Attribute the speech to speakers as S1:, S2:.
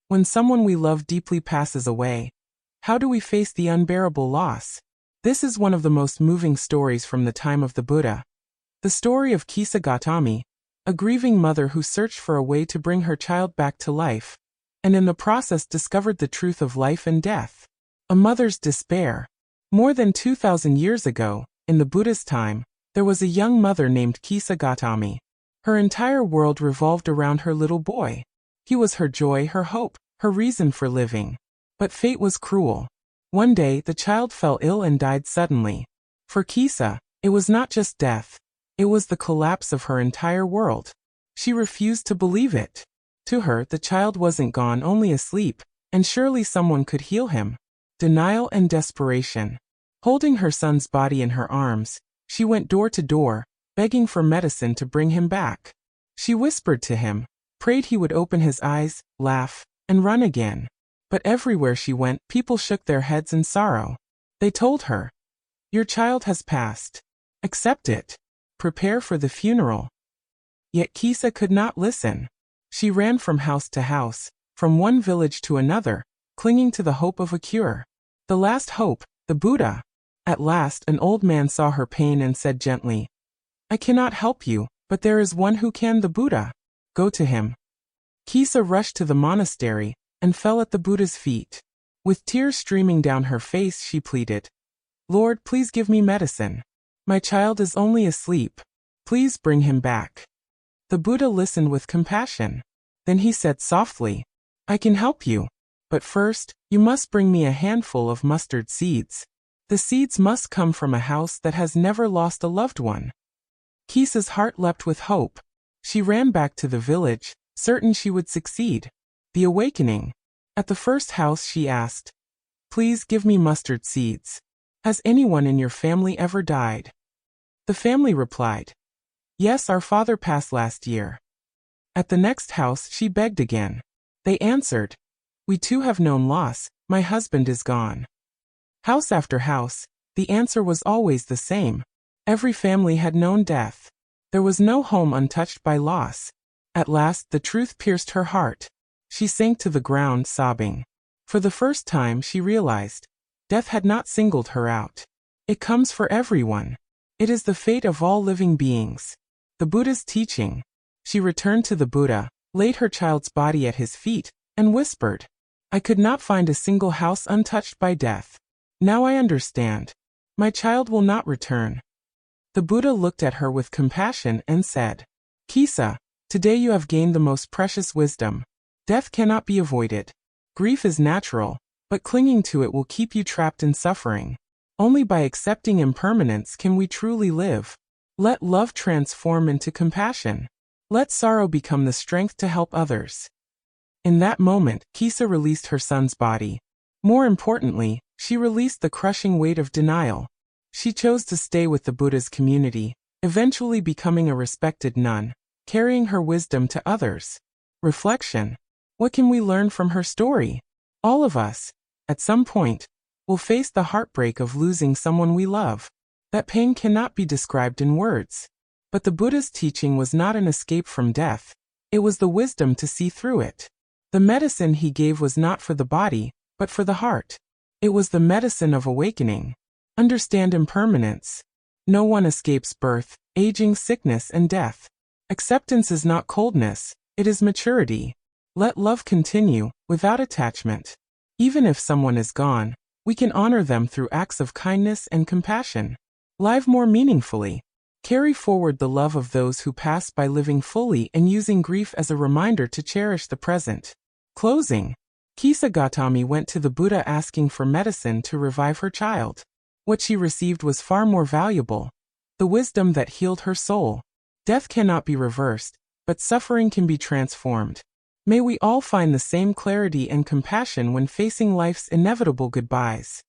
S1: When someone we love deeply passes away, how do we face the unbearable loss? This is one of the most moving stories from the time of the Buddha. The story of Kisa Gotami, a grieving mother who searched for a way to bring her child back to life, and in the process discovered the truth of life and death. A mother's despair. More than 2,000 years ago, in the Buddha's time, there was a young mother named Kisa Gotami. Her entire world revolved around her little boy. He was her joy, her hope, her reason for living. But fate was cruel. One day, the child fell ill and died suddenly. For Kisa, it was not just death. It was the collapse of her entire world. She refused to believe it. To her, the child wasn't gone, only asleep, and surely someone could heal him. Denial and desperation. Holding her son's body in her arms, she went door to door, begging for medicine to bring him back. She whispered to him, prayed he would open his eyes, laugh, and run again. But everywhere she went, people shook their heads in sorrow. They told her, "Your child has passed. Accept it. Prepare for the funeral." Yet Kisa could not listen. She ran from house to house, from one village to another, clinging to the hope of a cure. The last hope, the Buddha. At last, an old man saw her pain and said gently, "I cannot help you, but there is one who can, the Buddha. Go to him." Kisa rushed to the monastery and fell at the Buddha's feet. With tears streaming down her face, she pleaded, "Lord, please give me medicine. My child is only asleep. Please bring him back." The Buddha listened with compassion. Then he said softly, "I can help you. But first, you must bring me a handful of mustard seeds. The seeds must come from a house that has never lost a loved one." Kisa's heart leapt with hope. She ran back to the village, certain she would succeed. The awakening. At the first house she asked, "Please give me mustard seeds. Has anyone in your family ever died?" The family replied, "Yes, our father passed last year." At the next house she begged again. They answered, "We too have known loss, my husband is gone." House after house, the answer was always the same. Every family had known death. There was no home untouched by loss. At last the truth pierced her heart. She sank to the ground, sobbing. For the first time she realized, death had not singled her out. It comes for everyone. It is the fate of all living beings. The Buddha's teaching. She returned to the Buddha, laid her child's body at his feet, and whispered, "I could not find a single house untouched by death. Now I understand. My child will not return." The Buddha looked at her with compassion and said, "Kisa, today you have gained the most precious wisdom. Death cannot be avoided. Grief is natural, but clinging to it will keep you trapped in suffering. Only by accepting impermanence can we truly live. Let love transform into compassion. Let sorrow become the strength to help others." In that moment, Kisa released her son's body. More importantly, she released the crushing weight of denial. She chose to stay with the Buddha's community, eventually becoming a respected nun, carrying her wisdom to others. Reflection. What can we learn from her story? All of us, at some point, will face the heartbreak of losing someone we love. That pain cannot be described in words. But the Buddha's teaching was not an escape from death. It was the wisdom to see through it. The medicine he gave was not for the body, but for the heart. It was the medicine of awakening. Understand impermanence. No one escapes birth, aging, sickness, and death. Acceptance is not coldness, it is maturity. Let love continue, without attachment. Even if someone is gone, we can honor them through acts of kindness and compassion. Live more meaningfully. Carry forward the love of those who pass by living fully and using grief as a reminder to cherish the present. Closing. Kisa Gotami went to the Buddha asking for medicine to revive her child. What she received was far more valuable. The wisdom that healed her soul. Death cannot be reversed, but suffering can be transformed. May we all find the same clarity and compassion when facing life's inevitable goodbyes.